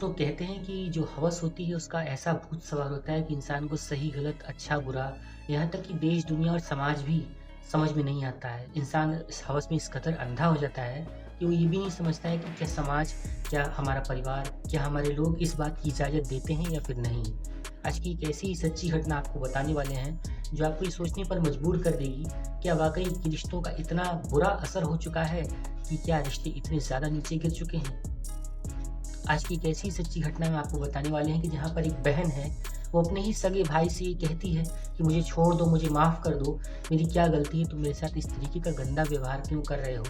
तो कहते हैं कि जो हवस होती है उसका ऐसा भूत सवार होता है कि इंसान को सही गलत अच्छा बुरा यहाँ तक कि देश दुनिया और समाज भी समझ में नहीं आता है। इंसान इस हवस में इस कदर अंधा हो जाता है कि वो ये भी नहीं समझता है कि क्या समाज, क्या हमारा परिवार, क्या हमारे लोग इस बात की इजाज़त देते हैं या फिर नहीं। आज की एक ऐसी सच्ची घटना आपको बताने वाले हैं जो आपको ये सोचने पर मजबूर कर देगी, क्या वाकई कि रिश्तों का इतना बुरा असर हो चुका है कि क्या रिश्ते इतने ज़्यादा नीचे गिर चुके हैं। आज की एक ऐसी सच्ची घटना में आपको बताने वाले हैं कि जहाँ पर एक बहन है, वो अपने ही सगे भाई से ये कहती है कि मुझे छोड़ दो, मुझे माफ़ कर दो, मेरी क्या गलती है, तुम मेरे साथ इस तरीके का गंदा व्यवहार क्यों कर रहे हो।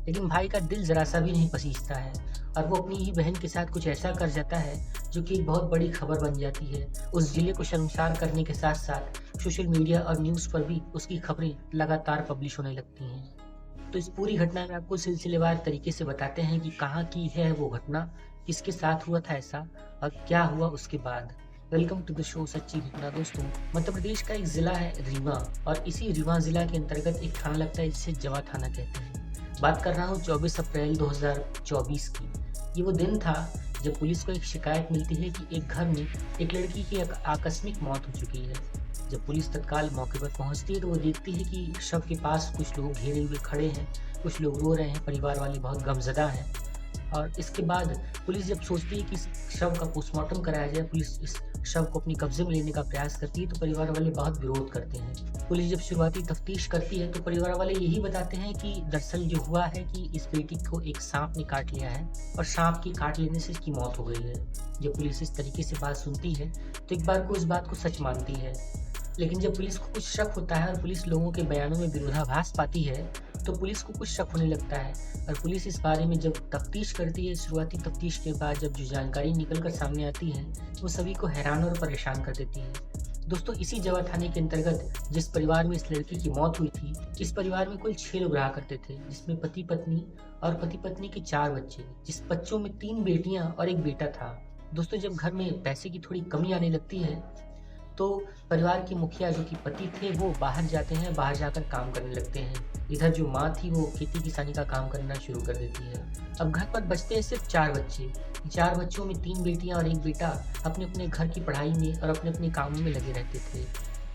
लेकिन भाई का दिल ज़रा-सा भी नहीं पसीजता है और वो अपनी ही बहन के साथ कुछ ऐसा कर जाता है जो कि एक बहुत बड़ी खबर बन जाती है। उस ज़िले को शर्मसार करने के साथ-साथ सोशल मीडिया और न्यूज़ पर भी उसकी खबरें लगातार पब्लिश होने लगती हैं। तो इस पूरी घटना में आपको सिलसिलेवार तरीके से बताते हैं कि कहाँ की है वो घटना, किसके साथ हुआ था ऐसा और क्या हुआ उसके बाद। वेलकम टू द शो सच्ची घटना। दोस्तों, मध्य प्रदेश का एक ज़िला है रीवा और इसी रीवा ज़िला के अंतर्गत एक थाना लगता है जिसे जवा थाना कहते हैं। बात कर रहा हूँ 24 अप्रैल 2024 की। ये वो दिन था जब पुलिस को एक शिकायत मिलती है कि एक घर में एक लड़की की आकस्मिक मौत हो चुकी है। जब पुलिस तत्काल मौके पर पहुंचती है तो वो देखती है कि शव के पास कुछ लोग घेरे हुए खड़े हैं, कुछ लोग रो रहे हैं, परिवार वाले बहुत गमज़दा हैं। और इसके बाद पुलिस जब सोचती है कि इस शव का पोस्टमार्टम कराया जाए, पुलिस इस शव को अपने कब्जे में लेने का प्रयास करती है तो परिवार वाले बहुत विरोध करते हैं। पुलिस जब शुरुआती तफ्तीश करती है तो परिवार वाले यही बताते हैं कि दरअसल जो हुआ है कि इस बेटी को एक सांप ने काट लिया है और सांप के काट लेने से इसकी मौत हो गई है। जब पुलिस इस तरीके से बात सुनती है तो एक बार को इस बात को सच मानती है। लेकिन जब पुलिस को कुछ शक होता है और पुलिस लोगों के बयानों में विरोधाभास पाती है तो पुलिस को कुछ शक होने लगता है और पुलिस इस बारे में जब तफ्तीश करती है, शुरुआती तफ्तीश के बाद जब जो जानकारी निकल कर सामने आती है वो सभी को हैरान और परेशान कर देती है। दोस्तों, इसी जवा थाने के अंतर्गत जिस परिवार में इस लड़की की मौत हुई थी, इस परिवार में कुल 6 लोग रहा करते थे, जिसमें पति पत्नी और पति पत्नी के 4 बच्चे, जिस बच्चों में 3 बेटियां और एक बेटा था। दोस्तों, जब घर में पैसे की थोड़ी कमी आने लगती है तो परिवार के मुखिया जो कि पति थे वो बाहर जाते हैं, बाहर जाकर काम करने लगते हैं। इधर जो माँ थी वो खेती किसानी का काम करना शुरू कर देती है। अब घर पर बचते हैं सिर्फ 4 बच्चे। 4 बच्चों में 3 बेटियां और 1 बेटा अपने अपने घर की पढ़ाई में और अपने अपने कामों में लगे रहते थे।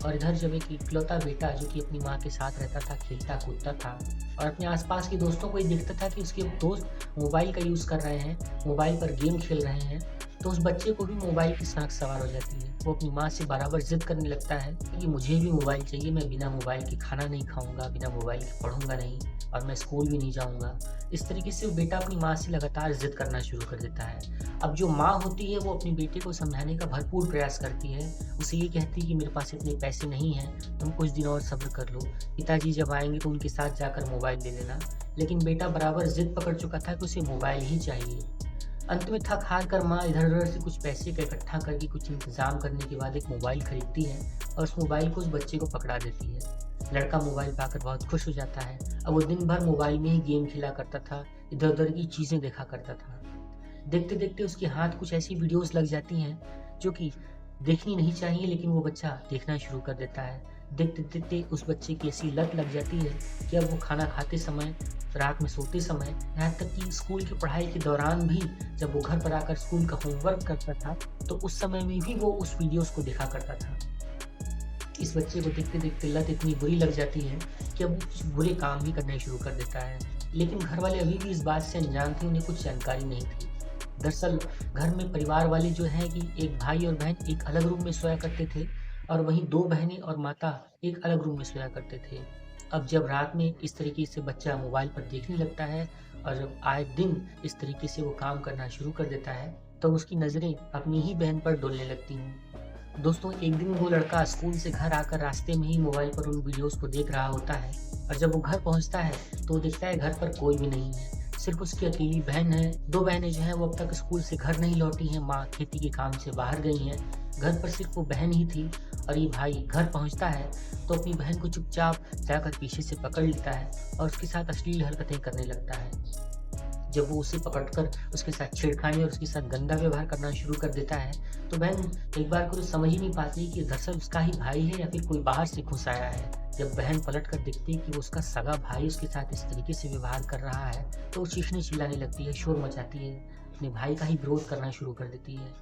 और इधर जब एक इकलौता बेटा जो कि अपनी माँ के साथ रहता था, खेलता कूदता था और अपने आसपास के दोस्तों को ये दिखता था कि उसके दोस्त मोबाइल का यूज़ कर रहे हैं, मोबाइल पर गेम खेल रहे हैं, तो उस बच्चे को भी मोबाइल की साँख सवार हो जाती है। वो अपनी माँ से बराबर ज़िद करने लगता है कि मुझे भी मोबाइल चाहिए, मैं बिना मोबाइल के खाना नहीं खाऊँगा, बिना मोबाइल के पढ़ूँगा नहीं और मैं स्कूल भी नहीं जाऊँगा। इस तरीके से वो बेटा अपनी माँ से लगातार ज़िद करना शुरू कर देता है। अब जो माँ होती है वो अपने बेटे को समझाने का भरपूर प्रयास करती है। उसे ये कहती है कि मेरे पास इतने पैसे नहीं हैं, तुम कुछ दिन और सब्र कर लो। पिताजी जब आएँगे तो उनके साथ जाकर मोबाइल ले लेना। लेकिन बेटा बराबर ज़िद पकड़ चुका था कि उसे मोबाइल ही चाहिए। अंत में थक हार कर माँ इधर-उधर से कुछ पैसे का इकट्ठा करके कुछ इंतज़ाम करने के बाद एक मोबाइल खरीदती है और उस मोबाइल को उस बच्चे को पकड़ा देती है। लड़का मोबाइल पाकर बहुत खुश हो जाता है। अब वो दिन भर मोबाइल में ही गेम खेला करता था, इधर-उधर की चीज़ें देखा करता था। देखते-देखते उसके हाथ कुछ ऐसी वीडियोज़ लग जाती हैं जो कि देखनी नहीं चाहिए, लेकिन वो बच्चा देखना शुरू कर देता है। देखते-देखते उस बच्चे की ऐसी लत लग जाती है कि अब वो खाना खाते समय, रात में सोते समय, यहाँ तक कि स्कूल की पढ़ाई के दौरान भी जब वो घर पर आकर स्कूल का होमवर्क करता था, तो उस समय में भी वो उस वीडियोज़ को देखा करता था। इस बच्चे को देखते-देखते लत इतनी बुरी लग जाती है कि अब वो कुछ बुरे काम भी करने शुरू कर देता है। लेकिन घर वाले अभी भी इस बात से अनजान थे, उन्हें कुछ जानकारी नहीं थी। दरअसल घर में परिवार वाले जो हैं कि एक भाई और बहन एक अलग रूम में सोया करते थे और वहीं 2 बहनें और माता एक अलग रूम में सोया करते थे। अब जब रात में इस तरीके से बच्चा मोबाइल पर देखने लगता है और जब आए दिन इस तरीके से वो काम करना शुरू कर देता है, तो उसकी नज़रें अपनी ही बहन पर डोलने लगती हैं। दोस्तों, एक दिन वो लड़का स्कूल से घर आकर रास्ते में ही मोबाइल पर उन वीडियोज़ को देख रहा होता है और जब वो घर पहुँचता है तो वो देखता है घर पर कोई भी नहीं है। सिर्फ़ उसकी अकेली बहन है। 2 बहनें जो हैं वो अब तक स्कूल से घर नहीं लौटी हैं, माँ खेती के काम से बाहर गई हैं। घर पर सिर्फ़ वो बहन ही थी और ये भाई घर पहुँचता है तो अपनी बहन को चुपचाप जाकर पीछे से पकड़ लेता है और उसके साथ अश्लील हरकतें करने लगता है। जब वो उसे पकड़कर उसके साथ छेड़खानी और उसके साथ गंदा व्यवहार करना शुरू कर देता है, तो बहन एक बार को तो समझ ही नहीं पाती कि दरअसल उसका ही भाई है या फिर कोई बाहर से घुस आया है। जब बहन पलट कर देखती है कि वो उसका सगा भाई उसके साथ इस तरीके से व्यवहार कर रहा है, तो वो चीखने चिल्लाने लगती है, शोर मचाती है। अपने भाई का ही विरोध करना शुरू कर देती है।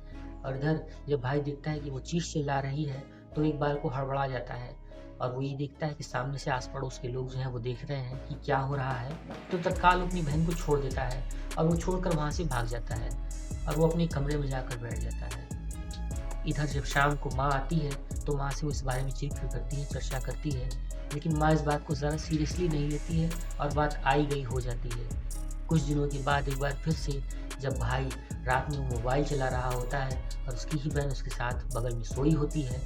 और इधर जब भाई देखता है कि वो चीख चिल्ला रही है, तो एक बार को हड़बड़ा जाता है और वो ये देखता है कि सामने से आस-पड़ोस के लोग जो हैं वो देख रहे हैं कि क्या हो रहा है, तो तत्काल अपनी बहन को छोड़ देता है और वो छोड़कर वहाँ से भाग जाता है और वो अपने कमरे में जाकर बैठ जाता है। इधर जब शाम को माँ आती है, तो माँ से वो इस बारे में ज़िक्र करती है, चर्चा करती है, लेकिन माँ इस बात को ज़्यादा सीरियसली नहीं लेती है और बात आई गई हो जाती है। कुछ दिनों के बाद एक बार फिर से जब भाई रात में मोबाइल चला रहा होता है और उसकी ही बहन उसके साथ बगल में सोई होती है,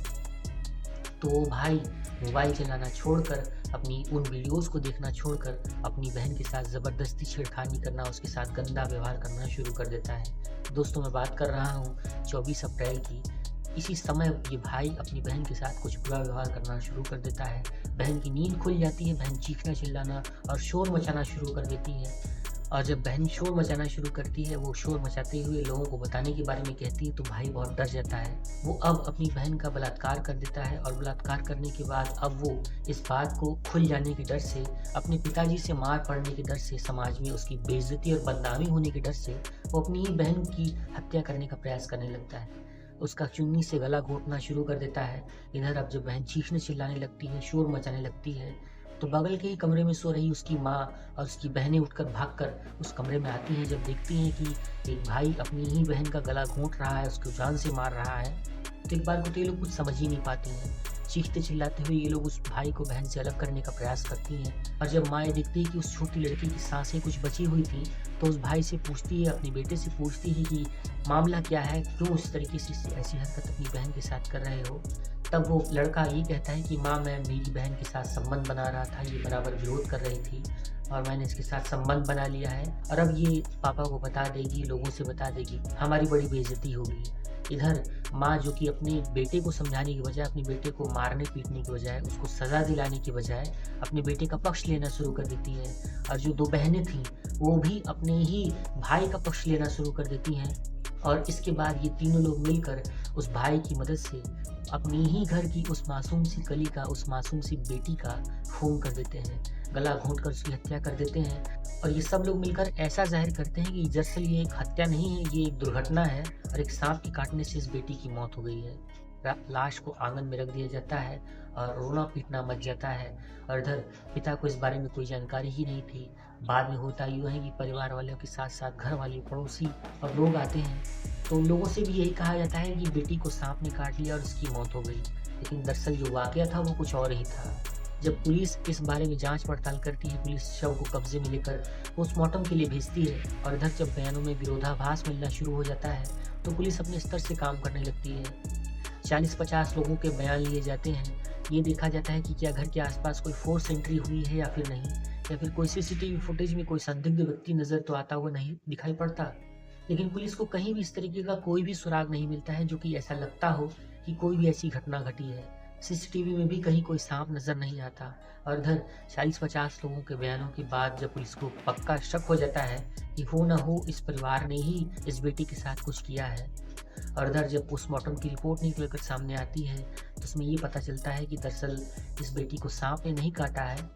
तो वो भाई मोबाइल चलाना छोड़कर अपनी उन वीडियोज़ को देखना छोड़कर अपनी बहन के साथ ज़बरदस्ती छेड़खानी करना, उसके साथ गंदा व्यवहार करना शुरू कर देता है। दोस्तों, मैं बात कर रहा हूँ 24 अप्रैल की। इसी समय ये भाई अपनी बहन के साथ कुछ बुरा व्यवहार करना शुरू कर देता है। बहन की नींद खुल जाती है, बहन चीखना चिल्लाना और शोर मचाना शुरू कर देती है। और जब बहन शोर मचाना शुरू करती है, वो शोर मचाते हुए लोगों को बताने के बारे में कहती है, तो भाई बहुत डर जाता है। वो अब अपनी बहन का बलात्कार कर देता है और बलात्कार करने के बाद अब वो इस बात को खुल जाने के डर से, अपने पिताजी से मार पड़ने के डर से, समाज में उसकी बेइज्जती और बदनामी होने के डर से वो अपनी ही बहन की हत्या करने का प्रयास करने लगता है। उसका चुन्नी से गला घोंटना शुरू कर देता है। इधर अब जब बहन चीखने चिल्लाने लगती है, शोर मचाने लगती है, तो बगल के ही कमरे में सो रही उसकी माँ और उसकी बहनें उठकर भागकर उस कमरे में आती हैं। जब देखती हैं कि एक भाई अपनी ही बहन का गला घोंट रहा है, उसको जान से मार रहा है, तो एक बार को तो ये लोग कुछ समझ ही नहीं पाती हैं। चीखते चिल्लाते हुए ये लोग उस भाई को बहन से अलग करने का प्रयास करती हैं। और जब माँ ये देखती है कि उस छोटी लड़की की सांसें कुछ बची हुई थी, तो उस भाई से पूछती है, अपने बेटे से पूछती है कि मामला क्या है, क्यों इस तरीके से ऐसी हरकत अपनी बहन के साथ कर रहे हो। तब वो लड़का ये कहता है कि माँ, मैं मेरी बहन के साथ संबंध बना रहा था, ये बराबर विरोध कर रही थी और मैंने इसके साथ संबंध बना लिया है और अब ये पापा को बता देगी, लोगों से बता देगी, हमारी बड़ी बेइज्जती होगी। इधर माँ, जो कि अपने बेटे को समझाने की बजाय, अपने बेटे को मारने पीटने की बजाय, उसको सज़ा दिलाने की बजाय अपने बेटे का पक्ष लेना शुरू कर देती है। और जो 2 बहनें थीं, वो भी अपने ही भाई का पक्ष लेना शुरू कर देती हैं। और इसके बाद ये तीनों लोग मिलकर उस भाई की मदद से अपनी ही घर की उस मासूम सी कली का, उस मासूम सी बेटी का खून कर देते हैं, गला घोंट कर उसकी हत्या कर देते हैं। और ये सब लोग मिलकर ऐसा ज़ाहिर करते हैं कि दरअसल ये एक हत्या नहीं है, ये एक दुर्घटना है और एक सांप के काटने से इस बेटी की मौत हो गई है। लाश को आंगन में रख दिया जाता है और रोना पीटना मच जाता है। और इधर पिता को इस बारे में कोई जानकारी ही नहीं थी। बाद में होता यूँ है कि परिवार वालों के साथ साथ घर वाले, पड़ोसी और लोग आते हैं, तो उन लोगों से भी यही कहा जाता है कि बेटी को सांप ने काट लिया और उसकी मौत हो गई। लेकिन दरअसल जो वाकया था वो कुछ और ही था। जब पुलिस इस बारे में जांच पड़ताल करती है, पुलिस शव को कब्जे में लेकर पोस्टमार्टम के लिए भेजती है और इधर जब बयानों में विरोधाभास मिलना शुरू हो जाता है, तो पुलिस अपने स्तर से काम करने लगती है। 40-50 लोगों के बयान लिए जाते हैं। ये देखा जाता है कि क्या घर के आसपास कोई फोर्स एंट्री हुई है या फिर नहीं, या फिर कोई सीसीटीवी फुटेज में कोई संदिग्ध व्यक्ति नजर तो आता हुआ नहीं दिखाई पड़ता। लेकिन पुलिस को कहीं भी इस तरीके का कोई भी सुराग नहीं मिलता है जो कि ऐसा लगता हो कि कोई भी ऐसी घटना घटी है। सीसीटीवी में भी कहीं कोई सांप नजर नहीं आता। और इधर 40-50 लोगों के बयानों के बाद जब पुलिस को पक्का शक हो जाता है कि हो ना हो इस परिवार ने ही इस बेटी के साथ कुछ किया है, और इधर जब पोस्टमार्टम की रिपोर्ट निकल कर सामने आती है, तो उसमें ये पता चलता है कि दरअसल इस बेटी को सांप ने नहीं काटा है,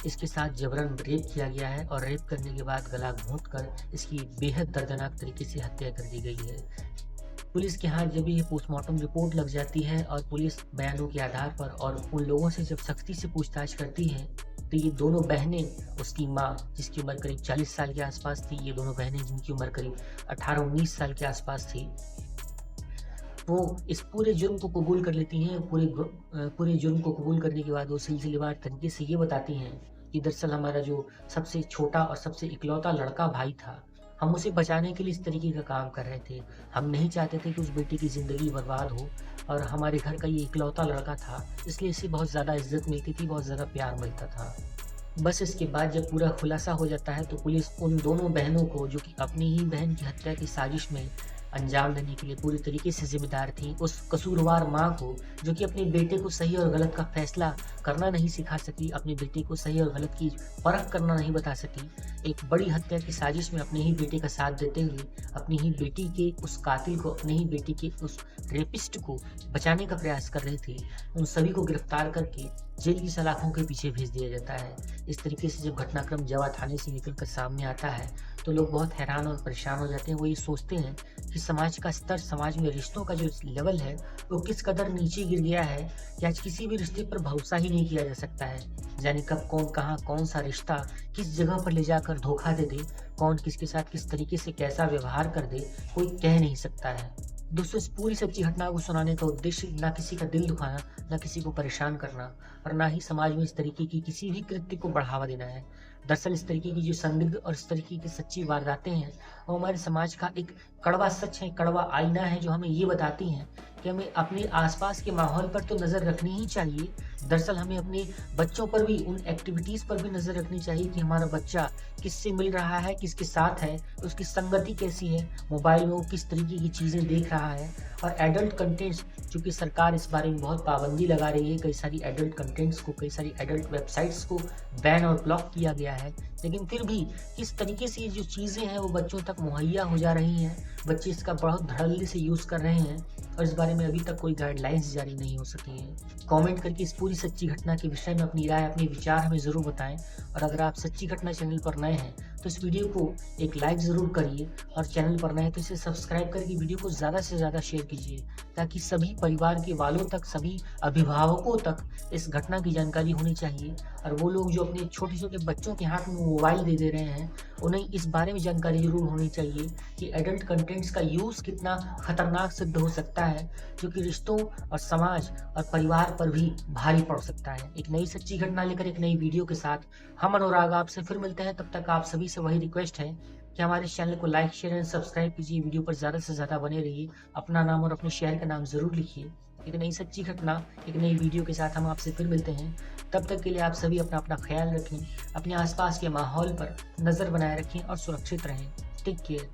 इसके साथ जबरन रेप किया गया है और रेप करने के बाद गला घोंटकर इसकी बेहद दर्दनाक तरीके से हत्या कर दी गई है। पुलिस के हाथ जब ये पोस्टमार्टम रिपोर्ट लग जाती है और पुलिस बयानों के आधार पर और उन लोगों से जब सख्ती से पूछताछ करती है, तो ये दोनों बहनें, उसकी माँ जिसकी उम्र करीब 40 साल के आसपास थी, ये दोनों बहनें जिनकी उम्र करीब 18-19 साल के आसपास थी, वो इस पूरे जुर्म को कबूल कर लेती हैं। पूरे जुर्म को कबूल करने के बाद वो सिलसिलेवार तरीके से ये बताती हैं कि दरअसल हमारा जो सबसे छोटा और सबसे इकलौता लड़का भाई था, हम उसे बचाने के लिए इस तरीके का काम कर रहे थे। हम नहीं चाहते थे कि उस बेटी की ज़िंदगी बर्बाद हो, और हमारे घर का ये इकलौता लड़का था, इसलिए इसे बहुत ज़्यादा इज्जत मिलती थी, बहुत ज़्यादा प्यार मिलता था। बस इसके बाद जब पूरा खुलासा हो जाता है, तो पुलिस उन दोनों बहनों को, जो कि अपनी ही बहन की हत्या की साजिश में अंजाम देने के लिए पूरी तरीके से जिम्मेदार थी, उस कसूरवार माँ को, जो कि अपने बेटे को सही और गलत का फैसला करना नहीं सिखा सकी, अपने बेटे को सही और गलत की परख करना नहीं बता सकी, एक बड़ी हत्या की साजिश में अपने ही बेटे का साथ देते हुए अपनी ही बेटी के उस कातिल को, अपने ही बेटी के उस रेपिस्ट को बचाने का प्रयास कर रही थी, उन सभी को गिरफ्तार करके जेल की सलाखों के पीछे भेज दिया जाता है। इस तरीके से जब घटनाक्रम जवा थाने से निकल कर सामने आता है, तो लोग बहुत हैरान और परेशान हो जाते हैं। वो ये सोचते हैं कि समाज का स्तर, समाज में रिश्तों का जो लेवल है, वो किस कदर नीचे गिर गया है कि आज किसी भी रिश्ते पर भरोसा ही नहीं किया जा सकता है। यानी कब कौन कहाँ कौन-सा रिश्ता किस जगह पर ले जाकर धोखा दे दे, कौन किसके साथ किस तरीके से कैसा व्यवहार कर दे, कोई कह नहीं सकता है। दोस्तों, इस पूरी सच्ची घटना को सुनाने का उद्देश्य ना किसी का दिल दुखाना, ना किसी को परेशान करना और ना ही समाज में इस तरीके की किसी भी कृत्य को बढ़ावा देना है। दरअसल इस तरीके की जो संदिग्ध और इस तरीके की सच्ची वारदातें हैं, वो हमारे समाज का एक कड़वा सच है, कड़वा आईना है, जो हमें ये बताती हैं कि हमें अपने आसपास के माहौल पर तो नज़र रखनी ही चाहिए। दरअसल हमें अपने बच्चों पर भी, उन एक्टिविटीज़ पर भी नज़र रखनी चाहिए कि हमारा बच्चा किससे मिल रहा है, किसके साथ है, उसकी संगति कैसी है, मोबाइल में वो किस तरीके की चीज़ें देख रहा है। और एडल्ट कंटेंट्स, चूँकि सरकार इस बारे में बहुत पाबंदी लगा रही है, कई सारी एडल्ट कंटेंट्स को, कई सारी एडल्ट वेबसाइट्स को बैन और ब्लॉक किया गया है, लेकिन फिर भी किस तरीके से ये जो चीज़ें हैं वो बच्चों तक मुहैया हो जा रही हैं, बच्चे इसका बहुत धड़ल्ले से यूज़ कर रहे हैं और इस बारे में अभी तक कोई गाइडलाइंस जारी नहीं हो सकी हैं। कमेंट करके इस पूरी सच्ची घटना के विषय में अपनी राय, अपने विचार हमें ज़रूर बताएं और अगर आप सच्ची घटना चैनल पर नए हैं तो इस वीडियो को एक लाइक ज़रूर करिए और चैनल पर नए हैं तो इसे सब्सक्राइब करके वीडियो को ज़्यादा से ज़्यादा शेयर कीजिए, ताकि सभी परिवार के वालों तक, सभी अभिभावकों तक इस घटना की जानकारी होनी चाहिए। और वो लोग जो अपने छोटे-छोटे बच्चों के हाथ में मोबाइल दे रहे हैं, उन्हें इस बारे में जानकारी ज़रूर होनी चाहिए कि एडल्ट कंटेंट्स का यूज़ कितना खतरनाक सिद्ध हो सकता है, जो कि रिश्तों और समाज और परिवार पर भी भारी पड़ सकता है। एक नई सच्ची घटना लेकर एक नई वीडियो के साथ हम अनुराग आपसे फिर मिलते हैं। तब तक आप सभी से वही रिक्वेस्ट है कि हमारे चैनल को लाइक, शेयर एंड सब्सक्राइब कीजिए। वीडियो पर ज़्यादा से ज़्यादा बने रहिए। अपना नाम और अपने शहर का नाम ज़रूर लिखिए। एक नई सच्ची घटना, एक नई वीडियो के साथ हम आपसे फिर मिलते हैं। तब तक के लिए आप सभी अपना अपना ख्याल रखें, अपने आसपास के माहौल पर नज़र बनाए रखें और सुरक्षित रहें। Take care.